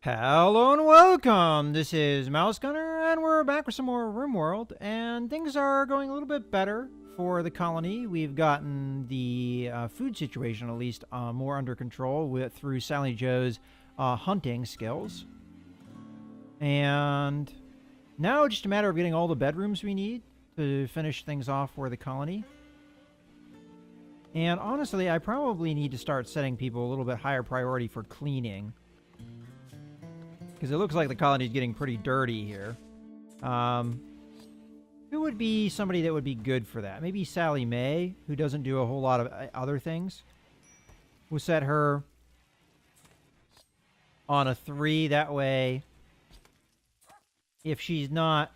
Hello and welcome! This is Mouse Gunner, and we're back with some more Rimworld, and things are going a little bit better for the colony. We've gotten the food situation, at least, more under control through Sally Joe's hunting skills. And now just a matter of getting all the bedrooms we need to finish things off for the colony. And honestly, I probably need to start setting people a little bit higher priority for cleaning. Because it looks like the colony is getting pretty dirty here. Who would be somebody that would be good for that? Maybe Sally Mae, who doesn't do a whole lot of other things. We'll set her on a 3. That way, if she's not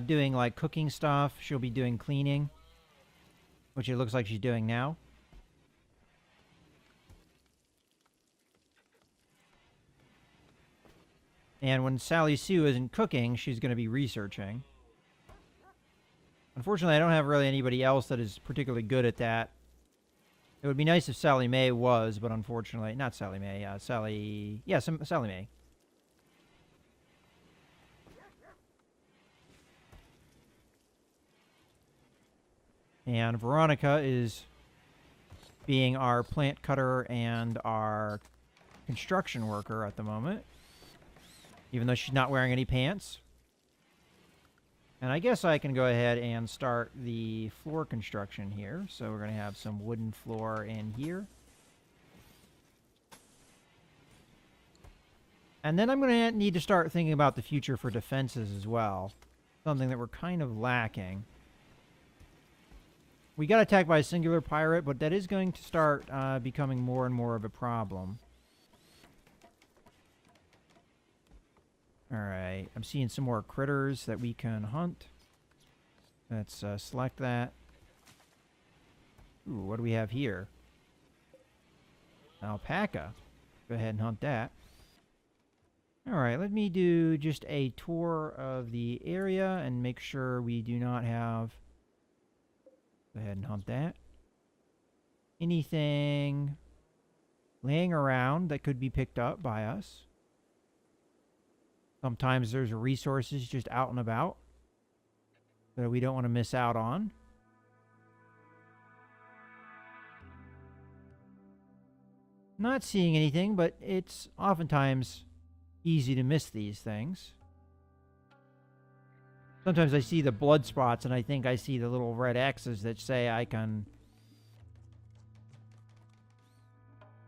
doing like cooking stuff, she'll be doing cleaning, which it looks like she's doing now. And when Sally Sue isn't cooking, she's going to be researching. Unfortunately, I don't have really anybody else that is particularly good at that. It would be nice if Sally Mae was, but unfortunately... Not Sally Mae, Sally... Yeah, Sally Mae. And Veronica is being our plant cutter and our construction worker at the moment. Even though she's not wearing any pants. And I guess I can go ahead and start the floor construction here. So we're going to have some wooden floor in here. And then I'm going to need to start thinking about the future for defenses as well. Something that we're kind of lacking. We got attacked by a singular pirate, but that is going to start becoming more and more of a problem. Alright, I'm seeing some more critters that we can hunt. Let's select that. Ooh, what do we have here? Alpaca. Go ahead and hunt that. Alright, let me do just a tour of the area and make sure we do not have... Go ahead and hunt that. Anything laying around that could be picked up by us. Sometimes there's resources just out and about that we don't want to miss out on. Not seeing anything, but it's oftentimes easy to miss these things. Sometimes I see the blood spots and I think I see the little red X's that say I can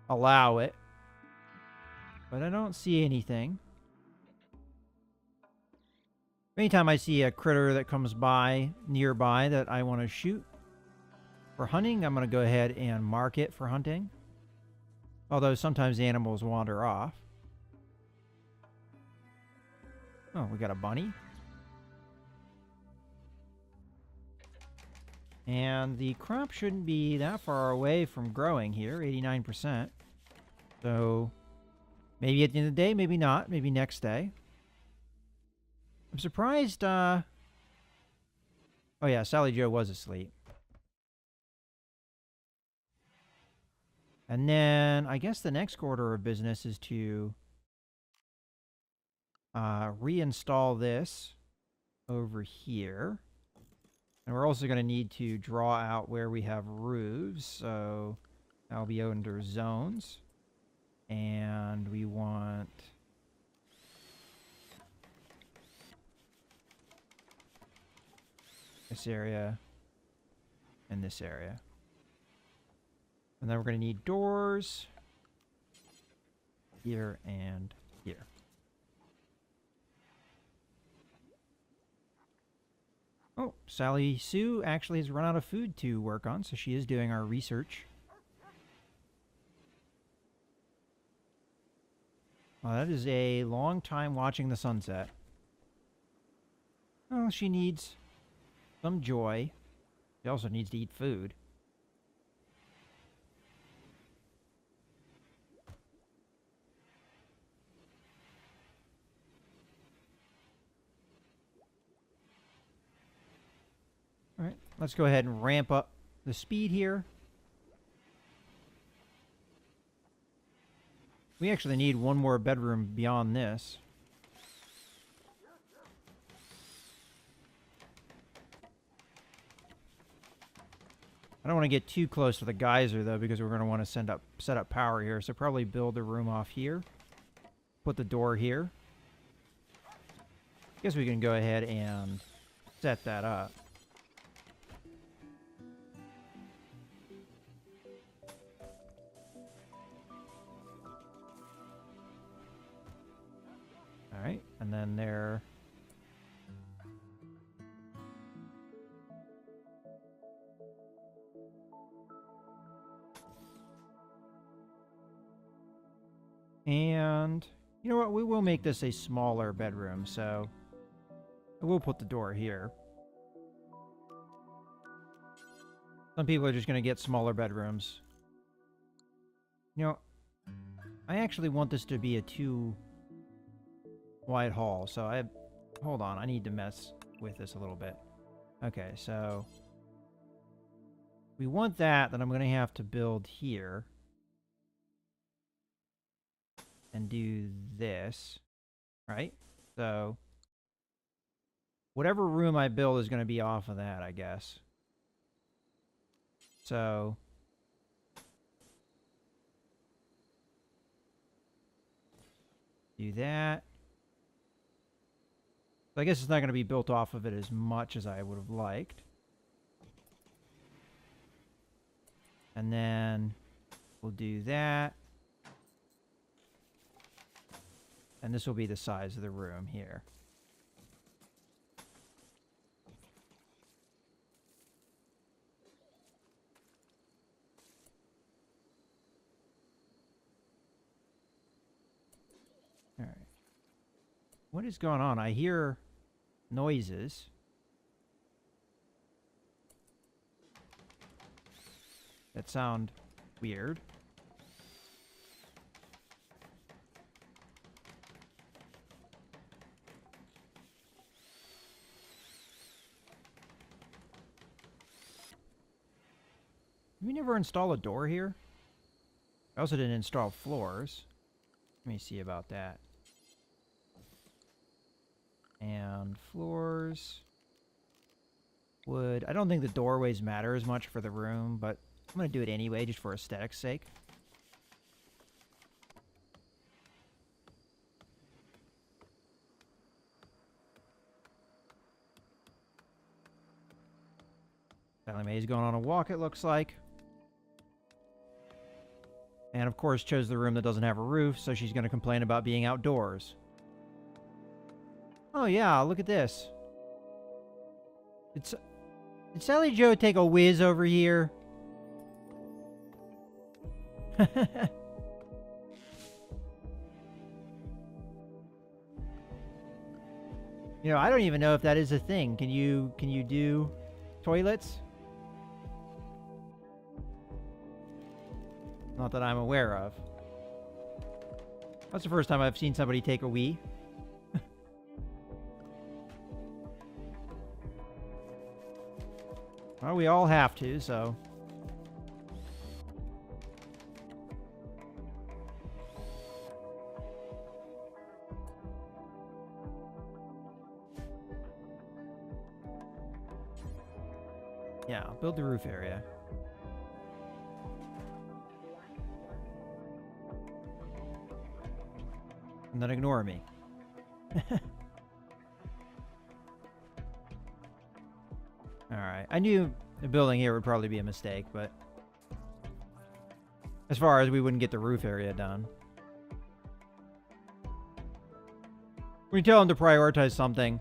allow it. But I don't see anything. Anytime I see a critter that comes by nearby that I want to shoot for hunting, I'm going to go ahead and mark it for hunting. Although sometimes the animals wander off. Oh, we got a bunny. And the crop shouldn't be that far away from growing here, 89%. So maybe at the end of the day, maybe not, maybe next day. I'm surprised, Oh yeah, Sally Joe was asleep. And then, I guess the next order of business is to reinstall this over here. And we're also going to need to draw out where we have roofs, so that'll be under zones. And we want... this area and this area. And then we're going to need doors here and here. Oh, Sally Sue actually has run out of food to work on, so she is doing our research. Well, that is a long time watching the sunset. Oh, she needs some joy. She also needs to eat food. Alright, let's go ahead and ramp up the speed here. We actually need one more bedroom beyond this. I don't want to get too close to the geyser, though, because we're going to want to set up power here. So probably build a room off here. Put the door here. Guess we can go ahead and set that up. All right, and then there... And, you know what, we will make this a smaller bedroom, so we'll put the door here. Some people are just going to get smaller bedrooms. You know, I actually want this to be a 2-wide hall, so hold on, I need to mess with this a little bit. Okay, so we want that, then I'm going to have to build here. And do this, right? So, whatever room I build is going to be off of that, I guess. So, do that. So I guess it's not going to be built off of it as much as I would have liked. And then we'll do that. And this will be the size of the room here. All right. What is going on? I hear noises. That sound weird. Did we never install a door here? I also didn't install floors. Let me see about that. And floors. Wood. I don't think the doorways matter as much for the room, but I'm going to do it anyway, just for aesthetics' sake. Sally Mae's going on a walk, it looks like. And of course chose the room that doesn't have a roof, so she's going to complain about being outdoors. Oh yeah, look at this. Did Sally Joe take a whiz over here? You know, I don't even know if that is a thing. Can you do toilets? Not that I'm aware of. That's the first time I've seen somebody take a wee. Well, we all have to, so... Yeah, build the roof area. And then ignore me. Alright, I knew the building here would probably be a mistake, but... as far as we wouldn't get the roof area done. When you tell them to prioritize something,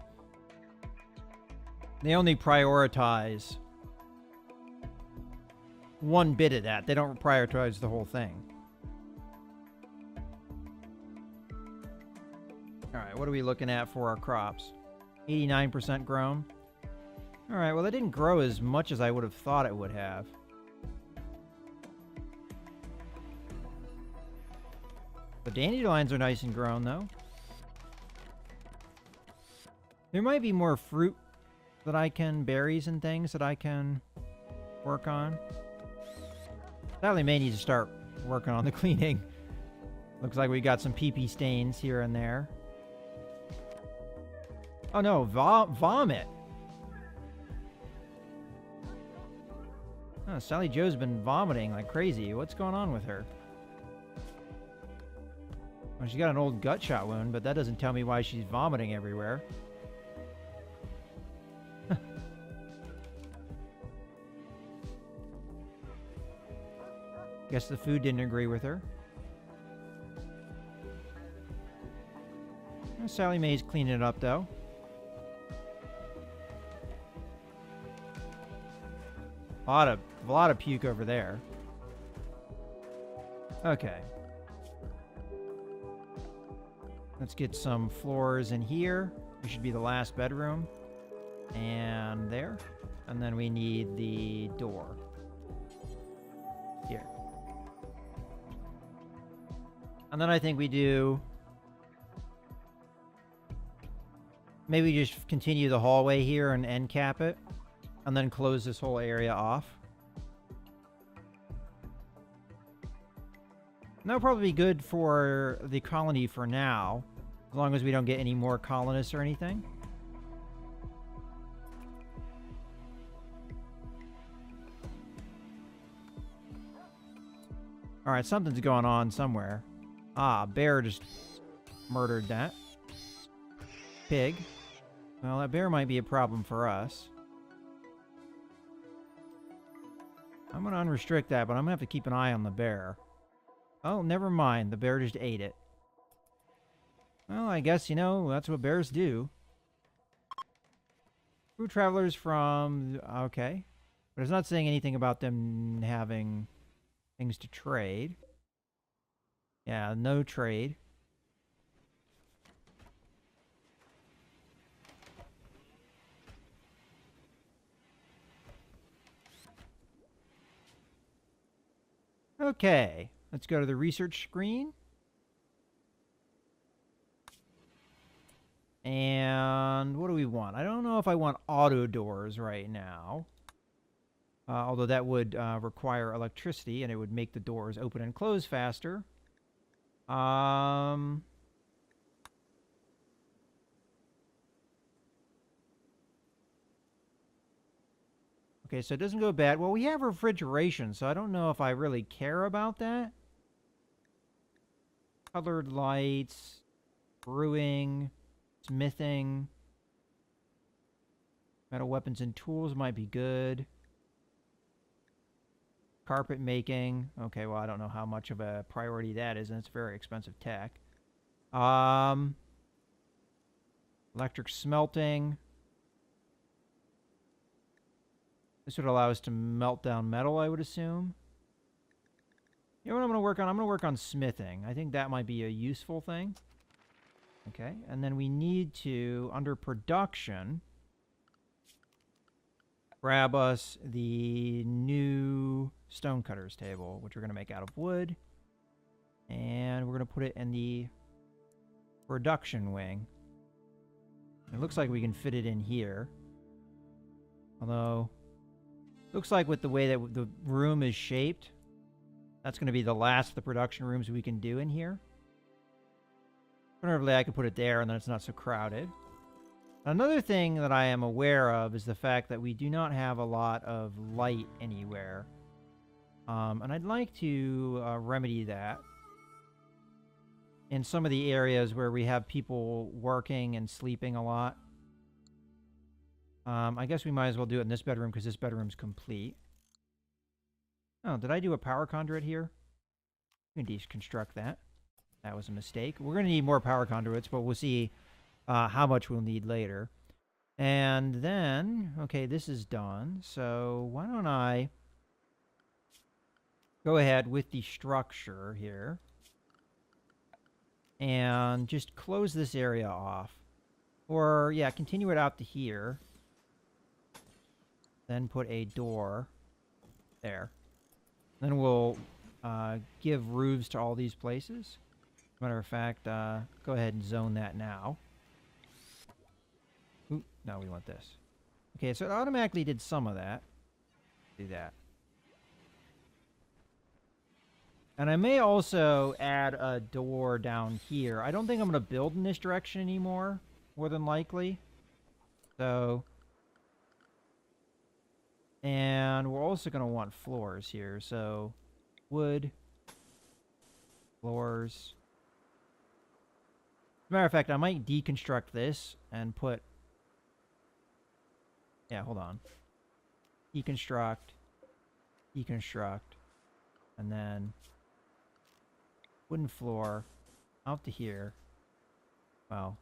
they only prioritize one bit of that. They don't prioritize the whole thing. Alright, what are we looking at for our crops? 89% grown. Alright, well that didn't grow as much as I would have thought it would have. The dandelions are nice and grown though. There might be more fruit that I can, berries and things that I can work on. Sally may need to start working on the cleaning. Looks like we got some pee-pee stains here and there. Oh no, vomit. Oh, Sally Joe's been vomiting like crazy. What's going on with her? Well, she's got an old gut shot wound, but that doesn't tell me why she's vomiting everywhere. Guess the food didn't agree with her. Well, Sally Mae's cleaning it up, though. A lot of puke over there. Okay. Let's get some floors in here. This should be the last bedroom. And there. And then we need the door. Here. And then I think we do... Maybe just continue the hallway here and end cap it. And then close this whole area off. And that'll probably be good for the colony for now. As long as we don't get any more colonists or anything. Alright, something's going on somewhere. Ah, bear just murdered that. Pig. Well, that bear might be a problem for us. I'm going to unrestrict that, but I'm going to have to keep an eye on the bear. Oh, never mind. The bear just ate it. Well, I guess, you know, that's what bears do. Food travelers from... Okay. But it's not saying anything about them having things to trade. Yeah, no trade. Okay, let's go to the research screen. And what do we want? I don't know if I want auto doors right now. Although that would require electricity and it would make the doors open and close faster. Okay, so it doesn't go bad. Well, we have refrigeration, so I don't know if I really care about that. Colored lights, brewing, smithing, metal weapons and tools might be good. Carpet making. Okay, well, I don't know how much of a priority that is, and it's very expensive tech. Electric smelting. This would allow us to melt down metal, I would assume. You know what I'm going to work on? I'm going to work on smithing. I think that might be a useful thing. Okay, and then we need to, under production, grab us the new stonecutters table, which we're going to make out of wood. And we're going to put it in the production wing. It looks like we can fit it in here. Although... looks like with the way that the room is shaped, that's going to be the last of the production rooms we can do in here. Preferably I could put it there and then it's not so crowded. Another thing that I am aware of is the fact that we do not have a lot of light anywhere. And I'd like to remedy that in some of the areas where we have people working and sleeping a lot. I guess we might as well do it in this bedroom because this bedroom's complete. Oh, did I do a power conduit here? We can deconstruct that. That was a mistake. We're going to need more power conduits, but we'll see how much we'll need later. And then, okay, this is done. So why don't I go ahead with the structure here and just close this area off. Or, yeah, continue it out to here. Then put a door there. Then we'll give roofs to all these places. Matter of fact, go ahead and zone that now. Oop, no, we want this. Okay, so it automatically did some of that. Do that. And I may also add a door down here. I don't think I'm going to build in this direction anymore, more than likely. So, and we're also going to want floors here. So, wood, floors. As a matter of fact, I might deconstruct this and put... Yeah, hold on. Deconstruct, deconstruct, and then wooden floor out to here. Well,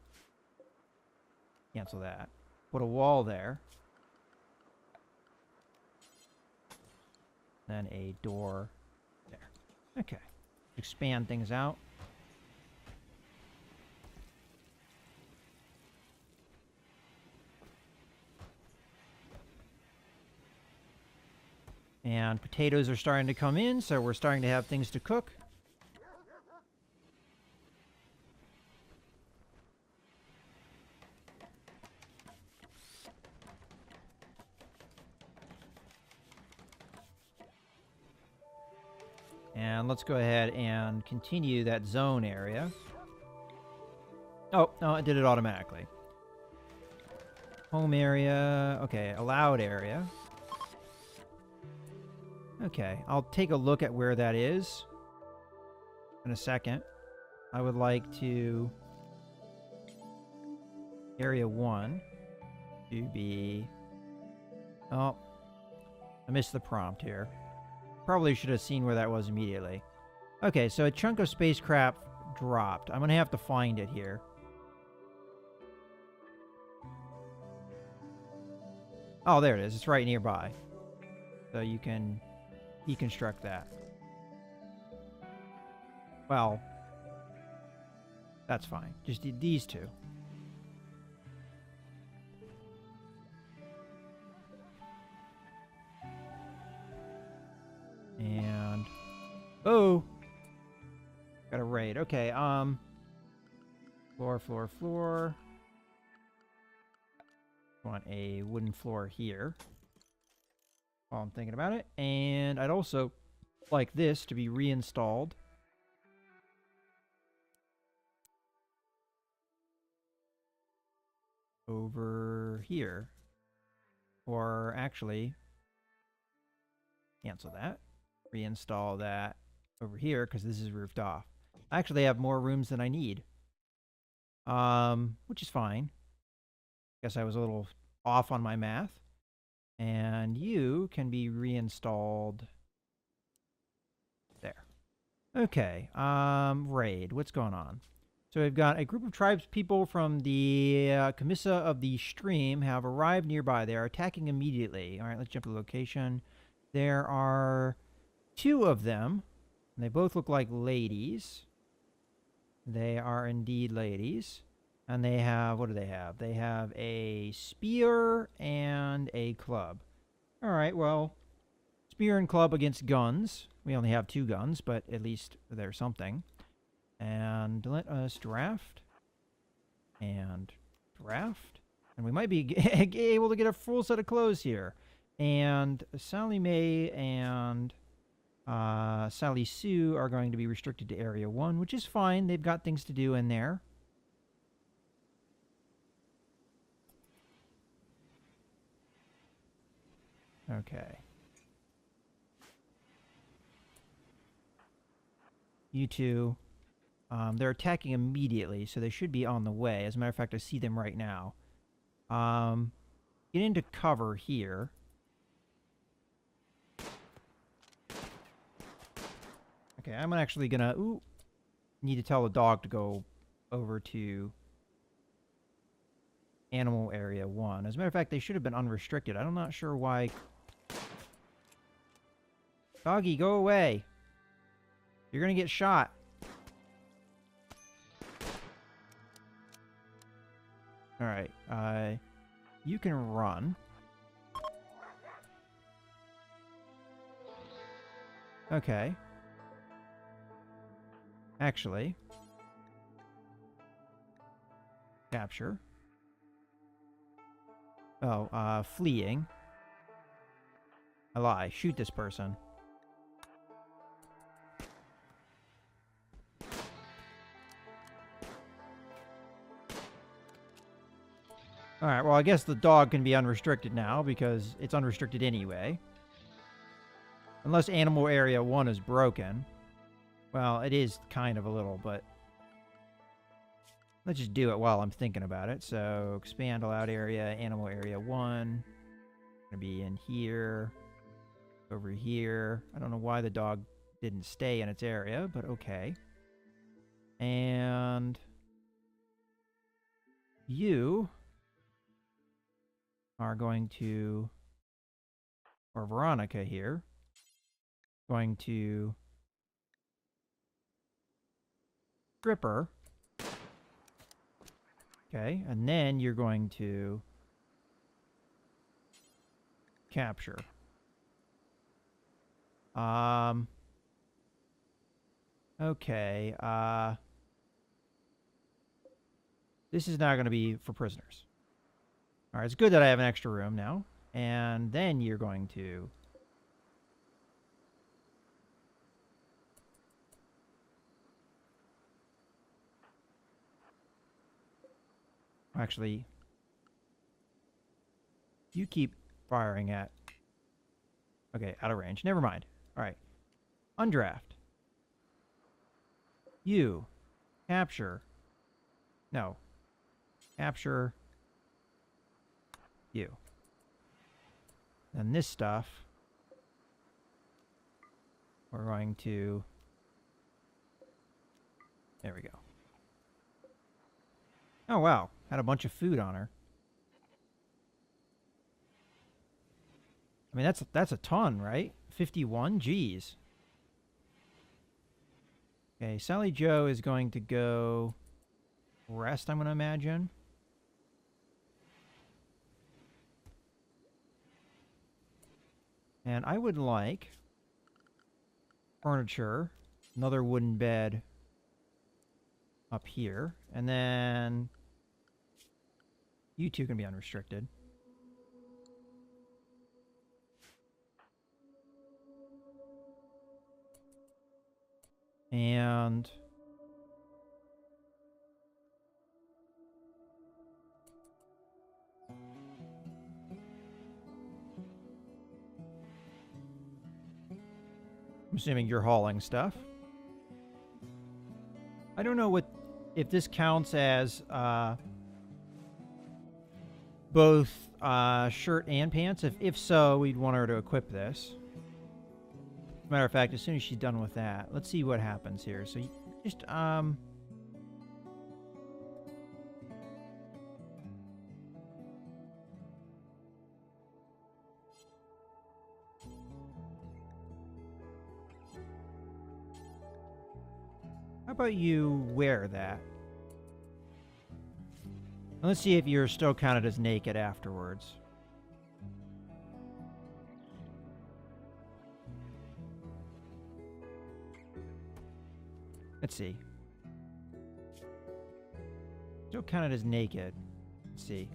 cancel that. Put a wall there. Then a door there. Okay. Expand things out. And potatoes are starting to come in, so we're starting to have things to cook. And let's go ahead and continue that zone area. Oh, no, it did it automatically. Home area. Okay, allowed area. Okay, I'll take a look at where that is in a second. I would like to... Area 1 to be... Oh, I missed the prompt here. Probably should have seen where that was immediately. Okay, so a chunk of spacecraft dropped. I'm going to have to find it here. Oh, there it is. It's right nearby. So you can deconstruct that. Well, that's fine. Just these two. And... Oh! Got a raid. Okay, floor, floor, floor. Want a wooden floor here. While I'm thinking about it. And I'd also like this to be reinstalled. Over here. Or actually, cancel that. Reinstall that over here because this is roofed off. I actually have more rooms than I need. Which is fine. Guess I was a little off on my math. And you can be reinstalled there. Okay, raid. What's going on? So we've got a group of tribespeople from the Commissa of the Stream have arrived nearby. They are attacking immediately. All right, let's jump to the location. There are 2 of them. And they both look like ladies. They are indeed ladies. And they have, what do they have? They have a spear and a club. All right, well, spear and club against guns. We only have 2 guns, but at least there's something. And let us draft. And draft. And we might be able to get a full set of clothes here. And Sally Mae and Sally Sue are going to be restricted to Area 1, which is fine. They've got things to do in there. Okay. You two. They're attacking immediately, so they should be on the way. As a matter of fact, I see them right now. Get into cover here. Okay, I'm actually gonna... Ooh. Need to tell the dog to go over to Animal Area 1. As a matter of fact, they should have been unrestricted. I'm not sure why... Doggy, go away. You're gonna get shot. Alright, you can run. Okay. Actually. Capture. Oh, fleeing. I lie. Shoot this person. Alright, well, I guess the dog can be unrestricted now because it's unrestricted anyway. Unless Animal Area 1 is broken. Well, it is kind of a little, but... let's just do it while I'm thinking about it. So, expand allowed area, Animal Area 1. Gonna be in here. Over here. I don't know why the dog didn't stay in its area, but okay. And... you... are going to... or Veronica here... going to... strip her. Okay, and then you're going to... capture. Okay, this is now going to be for prisoners. Alright, it's good that I have an extra room now. And then you're going to... actually... you keep firing at... okay, out of range. Never mind. Alright. Undraft. You. Capture. No. Capture. You. And this stuff... we're going to... there we go. Oh, wow. Had a bunch of food on her. I mean, that's a ton, right? 51? Jeez. Okay, Sally Joe is going to go rest, I'm going to imagine. And I would like furniture, another wooden bed up here, and then you two can be unrestricted. And I'm assuming you're hauling stuff. I don't know if this counts as both shirt and pants. If so, we'd want her to equip this. Matter of fact, as soon as she's done with that, let's see what happens here. So you just how about you wear that? And let's see if you're still counted as naked afterwards. Let's see. Still counted as naked. Let's see.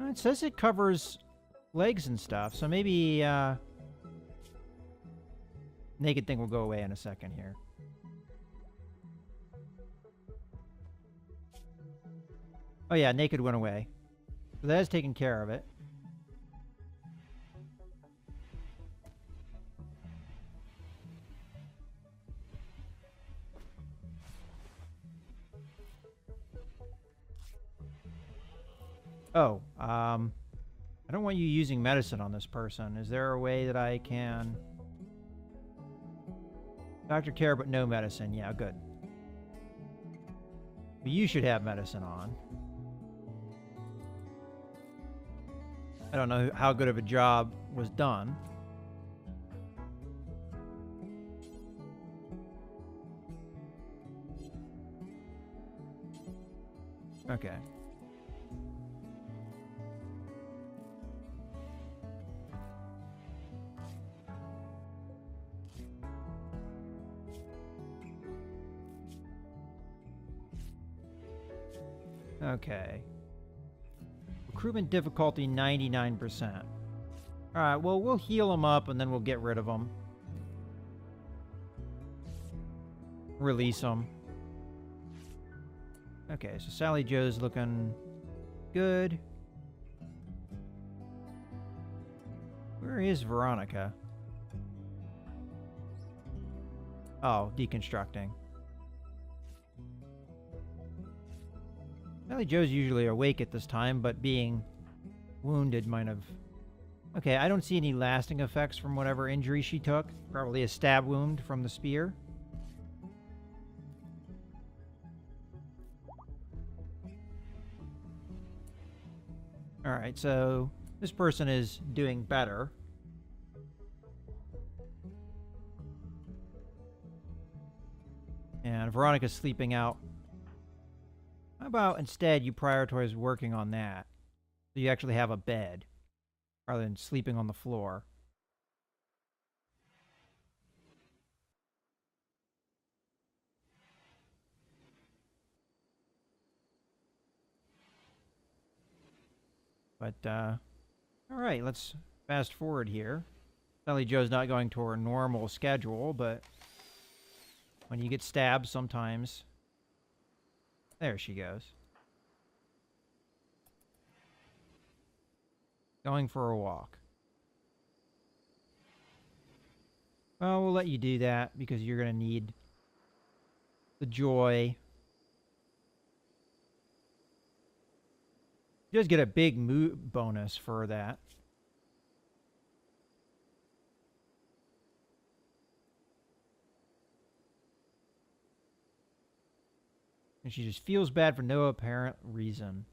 It says it covers legs and stuff, so maybe naked thing will go away in a second here. Oh yeah, naked went away. So that has taken care of it. Oh, I don't want you using medicine on this person. Is there a way that I can... doctor care, but no medicine. Yeah, good. But you should have medicine on. I don't know how good of a job was done. Okay. Okay. Recruitment difficulty 99%. Alright, well, we'll heal them up and then we'll get rid of them. release them. Okay, so Sally Joe's looking good. Where is Veronica? Oh, deconstructing. Sally Joe's usually awake at this time, but being wounded might have... Okay, I don't see any lasting effects from whatever injury she took. Probably a stab wound from the spear. Alright, so this person is doing better. And Veronica's sleeping out. How about instead you prioritize working on that? So you actually have a bed, rather than sleeping on the floor. But, alright, let's fast forward here. Sally Joe's not going to her normal schedule, but when you get stabbed sometimes... There she goes. Going for a walk. Well, we'll let you do that because you're going to need the joy. You just get a big mood bonus for that. And she just feels bad for no apparent reason.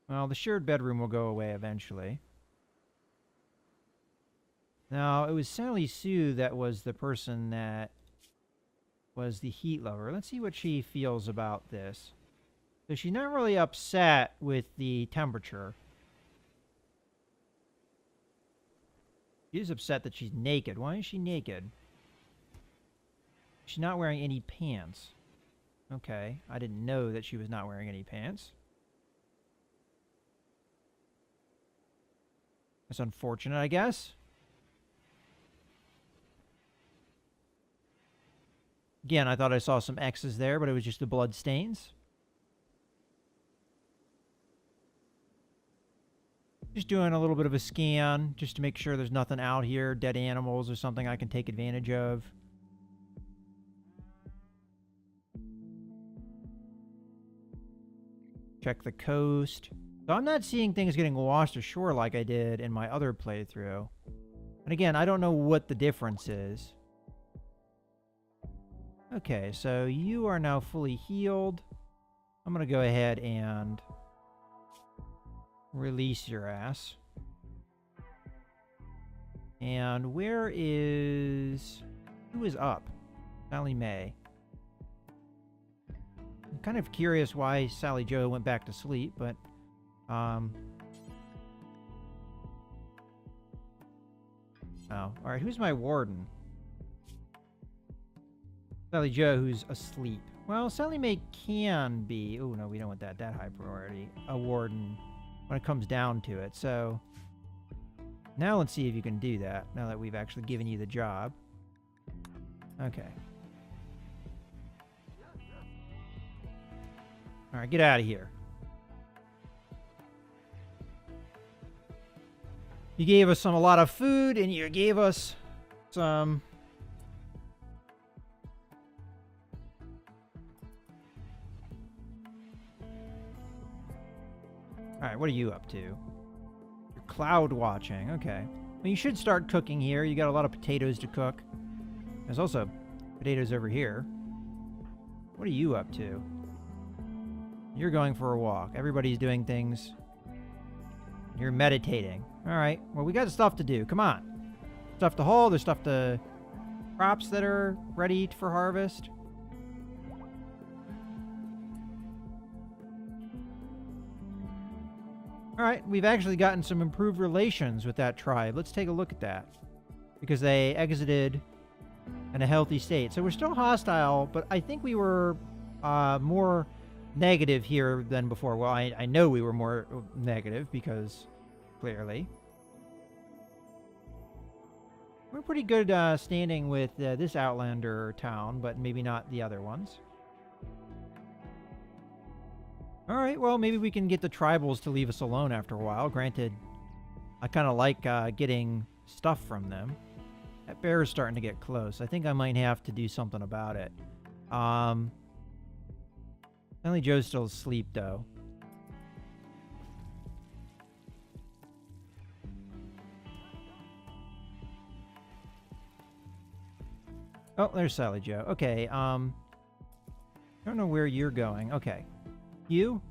Well, the shared bedroom will go away eventually. Now, it was Sally Sue that was the person that was the heat lover. Let's see what she feels about this. So she's not really upset with the temperature. She is upset that she's naked. Why is she naked? She's not wearing any pants. Okay, I didn't know that she was not wearing any pants. That's unfortunate, I guess. Again, I thought I saw some X's there, but it was just the blood stains. Just doing a little bit of a scan, just to make sure there's nothing out here, dead animals or something I can take advantage of. Check the coast. So I'm not seeing things getting washed ashore like I did in my other playthrough. And again, I don't know what the difference is. Okay, so you are now fully healed. I'm going to go ahead and release your ass. And where is... Who is up? Sally Mae. I'm kind of curious why Sally Joe went back to sleep, but... Oh, alright, who's my warden? Sally Joe, who's asleep. Well, Sally Mae can be... Oh, no, we don't want that high priority. A warden when it comes down to it. So, now let's see if you can do that, now that we've actually given you the job. Okay. Alright, get out of here. You gave us a lot of food, and you gave us some... Alright, what are you up to? You're cloud watching, okay. Well, you should start cooking here. You got a lot of potatoes to cook. There's also potatoes over here. What are you up to? You're going for a walk. Everybody's doing things. You're meditating. Alright, well, we got stuff to do. Come on. Stuff to haul. There's stuff to... Crops that are ready for harvest. Alright, we've actually gotten some improved relations with that tribe. Let's take a look at that. Because they exited in a healthy state. So we're still hostile, but I think we were more negative here than before. Well, I know we were more negative because, clearly. We're pretty good standing with this Outlander town, but maybe not the other ones. Alright, well, maybe we can get the tribals to leave us alone after a while. Granted, I kind of like getting stuff from them. That bear is starting to get close. I think I might have to do something about it. Only Joe's still asleep, though. Oh, there's Sally Joe. Okay, I don't know where you're going. Okay. You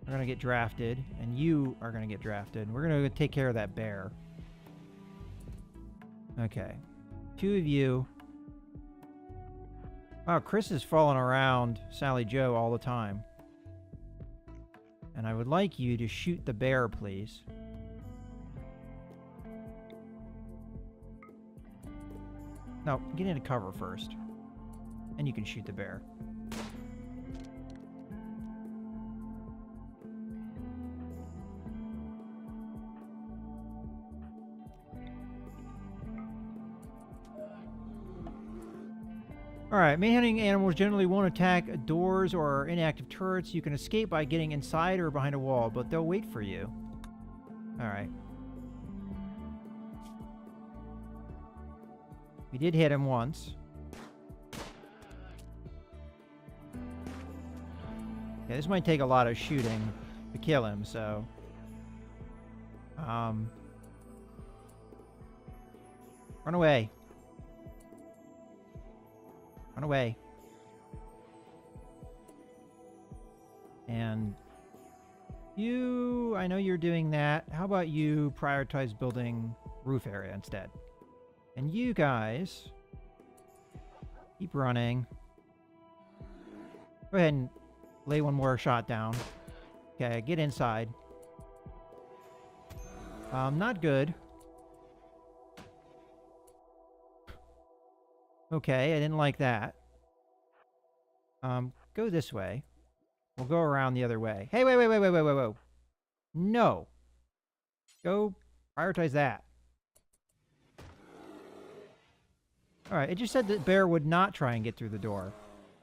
are going to get drafted, and you are going to get drafted. We're going to take care of that bear. Okay. 2 of you. Wow, Chris is falling around Sally Joe all the time. And I would like you to shoot the bear, please. No, get into cover first. And you can shoot the bear. Alright, manhunting animals generally won't attack doors or inactive turrets. You can escape by getting inside or behind a wall, but they'll wait for you. Alright. We did hit him once. Yeah, this might take a lot of shooting to kill him, so... Run away. Run away. And you, I know you're doing that. How about you prioritize building roof area instead? And you guys keep running. Go ahead and lay one more shot down. Okay, get inside. Not good. Okay, I didn't like that. Go this way. We'll go around the other way. Hey, wait. No. Go prioritize that. Alright, it just said that bear would not try and get through the door.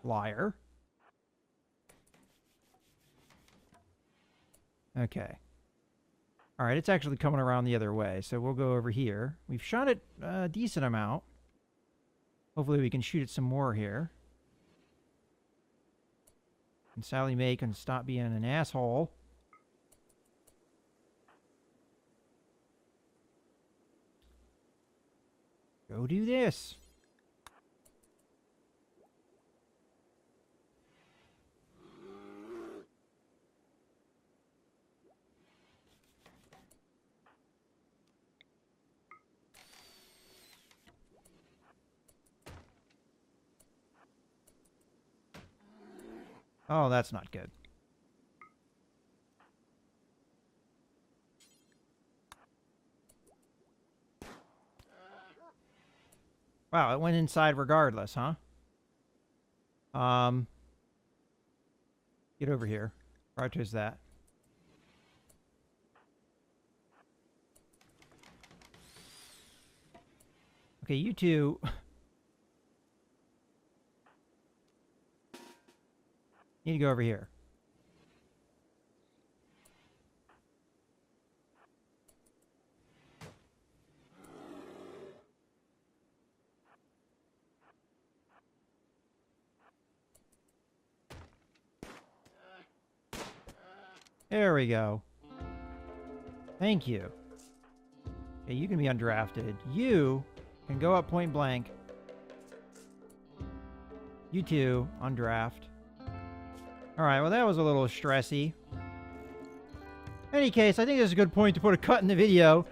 Liar. Okay. Alright, it's actually coming around the other way, so we'll go over here. We've shot it a decent amount. Hopefully we can shoot it some more here. And Sally Mae can stop being an asshole. Go do this. Oh, that's not good. Wow, it went inside regardless, huh? Get over here. Prioritize that. Okay, you two... need to go over here. There we go. Thank you. Okay, you can be undrafted. You can go up point blank. You two, undraft. Alright, well that was a little stressy. In any case, I think this is a good point to put a cut in the video.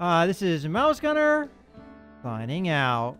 This is Mouse Gunner, signing out.